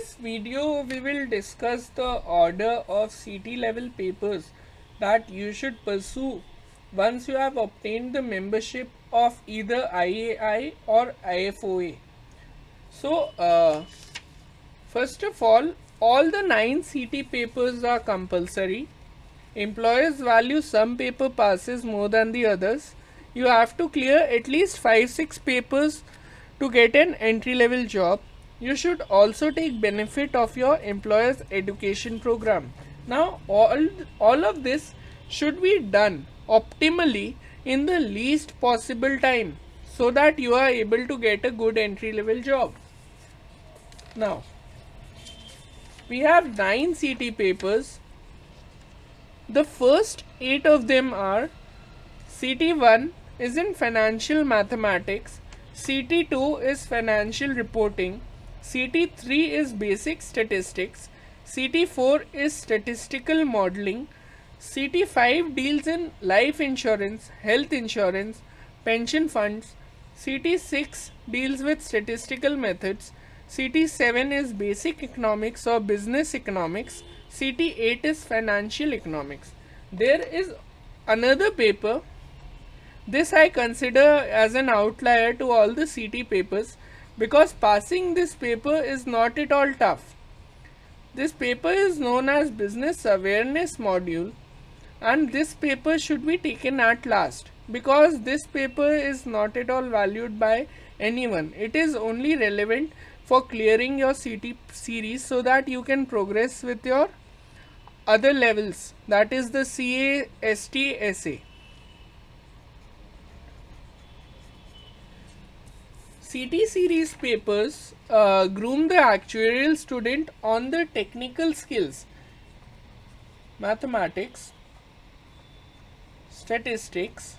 this video, we will discuss the order of CT level papers that you should pursue once you have obtained the membership of either IAI or IFOA. So, first of all the 9 CT papers are compulsory. Employers value some paper passes more than the others. You have to clear at least 5-6 papers to get an entry level job. You should also take benefit of your employer's education program. Now all of this should be done optimally in the least possible time so that you are able to get a good entry level job. Now we have 9 CT papers. The first 8 of them are: CT1 is in financial mathematics, CT2 is financial reporting, CT3 is basic statistics, CT4 is statistical modeling, CT5 deals in life insurance, health insurance, pension funds, CT6 deals with statistical methods, CT7 is basic economics or business economics, CT8 is financial economics. There is another paper. This I consider as an outlier to all the CT papers because passing this paper is not at all tough. This paper is known as Business Awareness Module, and this paper should be taken at last because this paper is not at all valued by anyone. It is only relevant for clearing your CT series so that you can progress with your other levels, that is the CA, ST, SA. CT series papers groom the actuarial student on the technical skills, mathematics, statistics,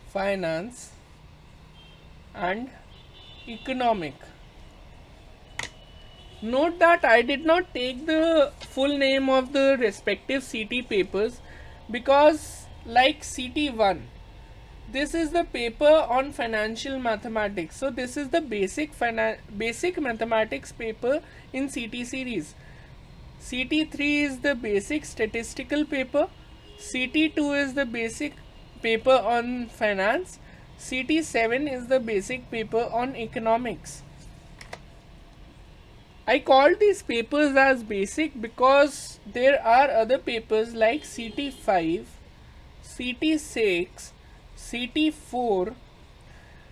finance, and economic. Note that I did not take the full name of the respective CT papers because, like CT1, this is the paper on financial mathematics. So this is the basic mathematics paper in CT series. CT3 is the basic statistical paper. CT2 is the basic paper on finance. CT7 is the basic paper on economics. I called these papers as basic because there are other papers like CT5, CT6, CT4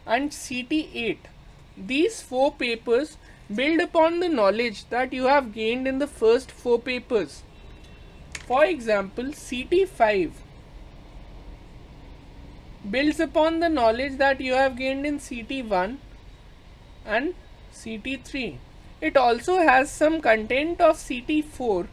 and CT8. These 4 papers build upon the knowledge that you have gained in the first 4 papers. For example, CT5 builds upon the knowledge that you have gained in CT1 and CT3. It also has some content of CT4.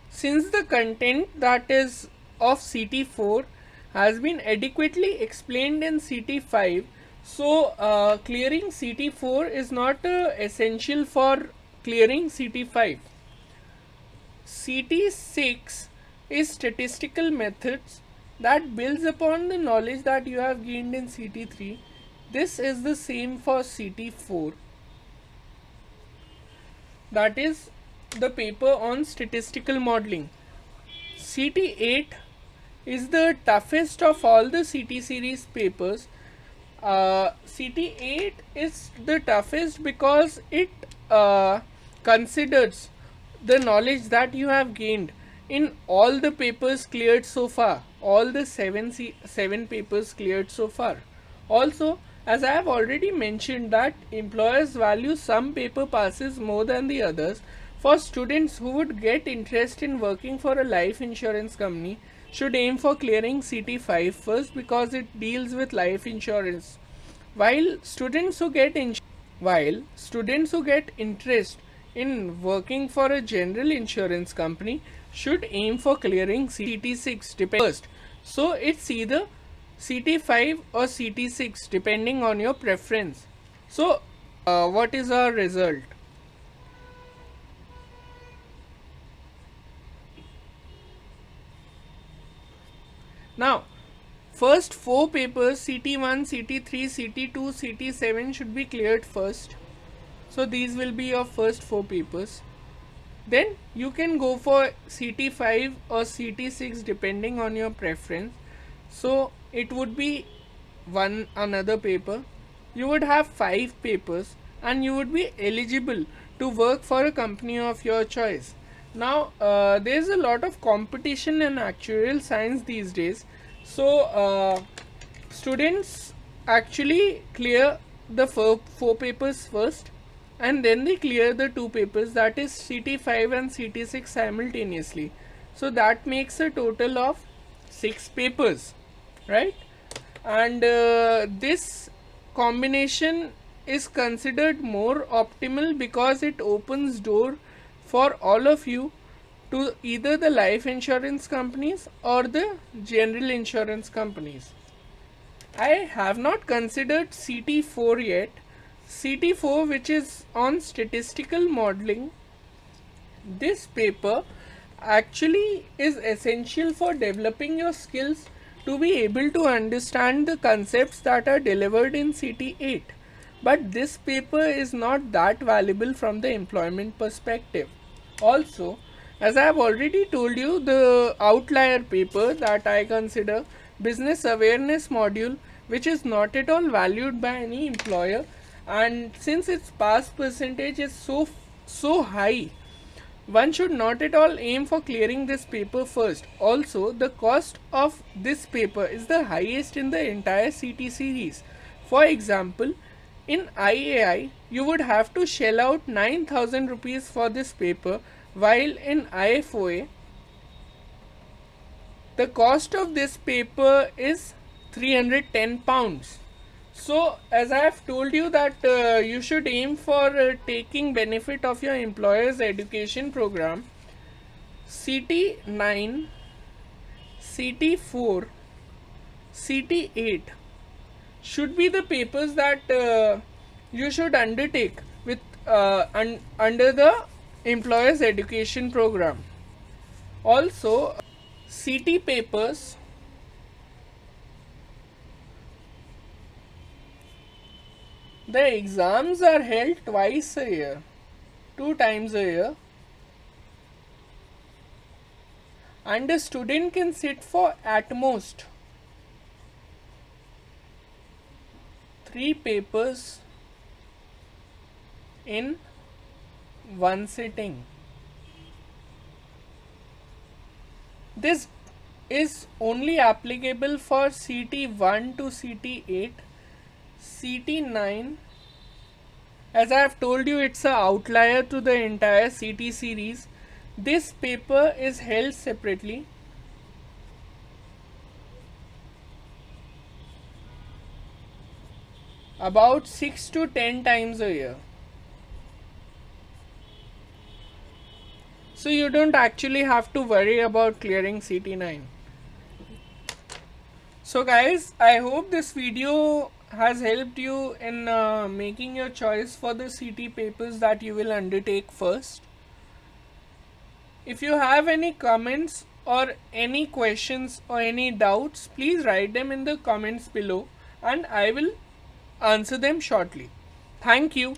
Since the content that is of CT4 has been adequately explained in CT5, so clearing CT4 is not essential for clearing CT5. CT6 is statistical methods that builds upon the knowledge that you have gained in CT3. This is the same for CT4, that is the paper on statistical modeling. CT8 is the toughest of all the CT series papers. CT8 is the toughest because it considers the knowledge that you have gained in all the papers cleared so far, all the 7 papers cleared so far. Also, as I have already mentioned that employers value some paper passes more than the others. For students who would get interest in working for a life insurance company, should aim for clearing CT5 first because it deals with life insurance. While students who get interest in working for a general insurance company should aim for clearing CT6 first. So it's either CT5 or CT6 depending on your preference. So what is our result? Now first 4 papers, CT1, CT3, CT2, CT7 should be cleared first. So these will be your first 4 papers. Then you can go for CT5 or CT6 depending on your preference. So it would be another paper. You would have 5 papers and you would be eligible to work for a company of your choice. Now there's a lot of competition in actuarial science these days. So students actually clear the 4 papers first and then they clear the 2 papers, that is CT5 and CT6 simultaneously. So that makes a total of 6 papers, right? And this combination is considered more optimal because it opens door for all of you to either the life insurance companies or the general insurance companies. I have not considered CT4 yet. CT4, which is on statistical modeling, this paper actually is essential for developing your skills to be able to understand the concepts that are delivered in CT8. But this paper is not that valuable from the employment perspective. Also, as I have already told you, the outlier paper that I consider, business awareness module, which is not at all valued by any employer, and since its pass percentage is so high, one should not at all aim for clearing this paper first. Also, the cost of this paper is the highest in the entire CT series. For example, in IAI, you would have to shell out 9,000 rupees for this paper, while in IFOA, the cost of this paper is 310 pounds. So, as I have told you that you should aim for taking benefit of your employer's education program, CT9, CT4, CT8 should be the papers that you should undertake with under the employer's education program. Also, CT papers, the exams are held twice a year, 2 times a year, and a student can sit for at most 3 papers in one sitting. This is only applicable for CT1 to CT8. CT9, as I have told you, it's an outlier to the entire CT series. This paper is held separately. About 6 to 10 times a year. So you don't actually have to worry about clearing CT9. So guys, I hope this video has helped you in making your choice for the CT papers that you will undertake first. If you have any comments or any questions or any doubts, please write them in the comments below and I will answer them shortly. Thank you.